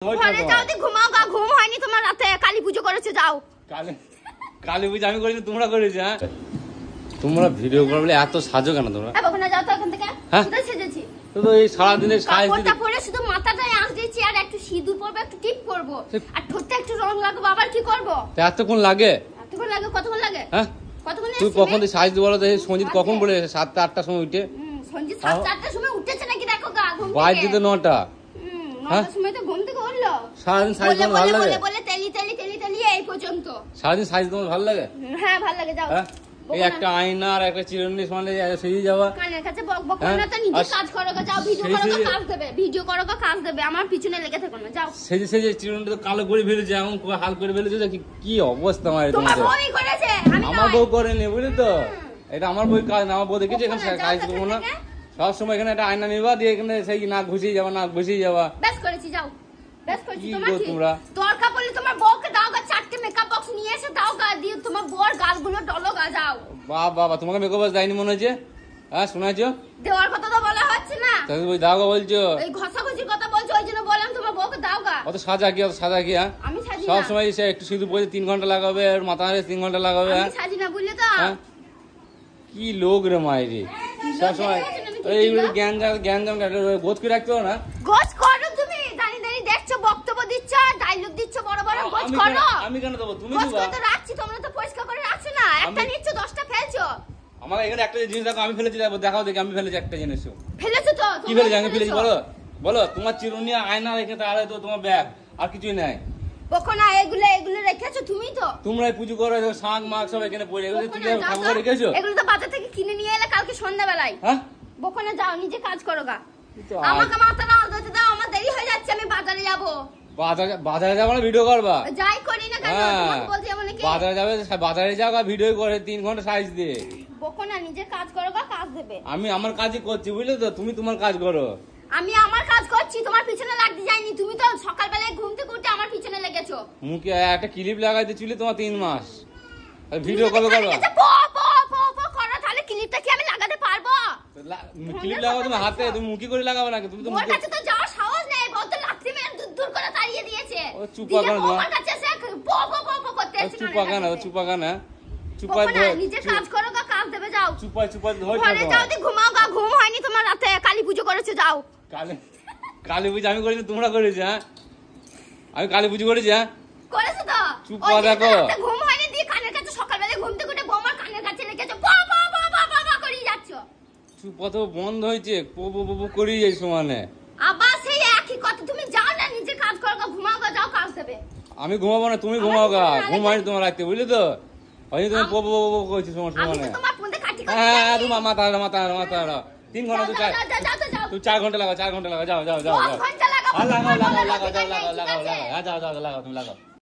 ঘরে যাও দি ঘুমাও গা, ঘুম হয়নি তোমার রাতে? কালী পুজো করেছো, যাও। কালী পুজো আমি করিনি, তোমরা করেছো। হ্যাঁ তোমরা ভিডিও করো বলে এত সাজো কেন তোমরা? বাবা না যাও তো এখান থেকে। কোথায় সেজেছি? তো এই সারা দিনে সাজ কাপড়টা পরে শুধু মাথাটায় আঁচ দিয়েছি আর একটু সিঁদুর পরবো, একটু টিপ করব আর ঠোঁটে একটু রং লাগাবো। আবার কি করব? এতক্ষণ লাগে? এতক্ষণ লাগে? কতক্ষণ লাগে? হ্যাঁ কতক্ষণ? তুই কখন সাজ দিব বলো? সঞ্জিত কখন বলে? 7টা 8টার সময় উঠে। সঞ্জিত 7টা 8টার সময় উঠেছে নাকি? দেখো গা, ঘুম থেকে বাজে তো 9টা। 9টার সময় তো ঘুম থেকে উঠলো। সারাদিন সাজ তোমার ভালো লাগে? বলে তেলি এই পর্যন্ত। সারাদিন সাজ তোমার ভালো লাগে? হ্যাঁ ভালো লাগে, যাও। এই একটা আয়না আর একটা চিরুনি সমানে সেজে যাওয়া। কানের কাছে বক বক করো না, তো নিজে কাজ করো গা, যাও। ভিডিও করো গা, কাজ দেবে। ভিডিও করো গা, কাজ দেবে। আমার পিছনে লেগে থাকো না, যাও। সেজে চিরুনিটা তো কালো করে ফেলেছে, এমন হাল করে ফেলেছে। কি অবস্থা আমার! তোমার বউই করেছে, আমি আমার বউ করেনি, বুঝলি তো? এটা আমার বই কাজ না। আমার বউ দেখেছি এখানে কাজ করবো না। সব সময় এখানে একটা আয়না নিবা, দিয়ে এখানে সেই নাক ঘুষিয়ে যাবা, নাক ঘুষিয়ে যাবা। বেশ করেছি, যাও। বেশ করেছি। তোমার কি দরকার পড়লে তোমার বউকে দাও গা, 4টে মেকআপ বক্স নিয়ে এসে দাও গা, দিয়ে তোমার বউর গালগুলো ডলো গা, যাও। বাবা তোমাকে মেকআপ বক্স দেয়নি মনে হচ্ছে? হ্যাঁ শোনাছো? দেওয়ার কথা তো বলা হচ্ছে না। তুমি ওই দাও গা বলছো? এই ঘষাঘষির কথা বলছো, ওই জন্য বললাম তোমার বউকে দাও গা। অত সাজা কি? হ্যাঁ আমি সাজি না। সব সময় সে একটু সিঁদুর পরে 3 ঘন্টা লাগাবে, আর মাথা হারে 3 ঘন্টা লাগাবে। আমি সাজি না, বুঝলে তো? কি লোক রে মাইরি! সব সময় এই জ্ঞান গোছ করে রাখতে না। গোছ করো তুমি, দাঁড়িয়ে দেখছো, বক্তব্য দিচ্ছ, ডায়লগ দিচ্ছ, বড় বড় গোছ করো। আমি কেন দেবো? তুমি গোছ দিবা। করে তো রাখছি, তোমরা তো পরিষ্কার করে রাখছো না। একটা নিচ্ছ, 10টা ফেলছো। আমার এখানে একটা জিনিস দেখো, আমি ফেলেছি, দেখাও দেখি। আমি ফেলেছি একটা জিনিস। ফেলেছো তো? কি ফেলেছি? আমি ফেলেছি বলো বলো। তোমার চিরুনি, আয়না রেখে তাহলে তো তোমার ব্যাগ, আর কিছুই নাই। বকো না, এগুলো রেখেছো তুমি তো। তোমরাই পুজো করো, শাঁখ মাখ সব এখানে পড়ে। এগুলো তুমি ঠাকুর রেখেছো? এগুলো তো বাজার থেকে কিনে নিয়ে এলে কালকে সন্ধ্যাবেলায়। হ্যাঁ বকো না, যাও, নিজে কাজ করো গা। আমাকে মাথা না ধরতে দাও, আমার দেরি হয়ে যাচ্ছে, আমি বাজারে যাব। বাজারে যাবো না ভিডিও করবা? যাই করি না কেন, তোমাকে বলতে যাবো নাকি? বাজারে যাবে, বাজারে যাও আর ভিডিও করে 3 ঘন্টা সাইজ দিয়ে। বকো না, নিজে কাজ করো গা, কাজ দেবে। আমি আমার কাজই করছি, বুঝলে তো? তুমি তোমার কাজ করো। আমি আমার কাজ করছি, তোমার পিছনে লাগতে যাইনি। তুমি তো সকালবেলায় ঘুম থেকে উঠে আমার পিছনে লেগেছো। মুখে একটা ক্লিপ লাগাইতে ছিল তোমার 3 মাস। আর ভিডিও কবে করবা? করো, তাহলে ক্লিপটা কি আমি লাগাতে পারবো? ক্লিপ লাগাও তুমি হাতে, তুমি মুখি করে লাগাবে নাকি? তুমি তো ওর কাছে তো যাওয়ার সাহস নেই, বলতো লাথি মেরে দূর করে তাড়িয়ে দিয়েছে। ও চুপা কেন? আমার কাছে এসে করতে এসে চুপা কেন? চুপা না, নিজে কাজ করো গা, কাজ দেবে, যাও। চুপা ধরে ঘরে যাও দি ঘুমাও গা, ঘুম হয়নি তোমার রাতে? কালী পুজো করেছো, যাও। কালী পুজো আমি করিনি, তোমরা করেছো। হ্যাঁ আমি কালী পুজো করেছি। হ্যাঁ করেছো তো? চুপা দেখো, ঘুম হয়নি, দিয়ে কানের কাছে সকালবেলা ঘুম থেকে উঠে বৌমার কানের কাছে লেগেছো, করেই যাচ্ছ। চুপা তো বন্ধ হয়েছে, করেই যাই সমানে। আবার সেই একই কথা। তুমি যাও না, নিজে কাজ করো গা, ঘুমাও গা, যাও, কাজ দেবে। আমি ঘুমাবো না, তুমি ঘুমাও গা। ঘুম হয়নি তোমার রাখতে, বুঝলি তো? ওই তুমি করছি আমি সমানে। তো তোমার ফোনে কাটি কাটি হ্যাঁ তোমার মাথা 3 ঘন্টা তুই 4 ঘন্টা লাগাও, 4 ঘন্টা লাগাও। যাও 10 ঘন্টা লাগাবো। লাগাও, তুমি লাগাও।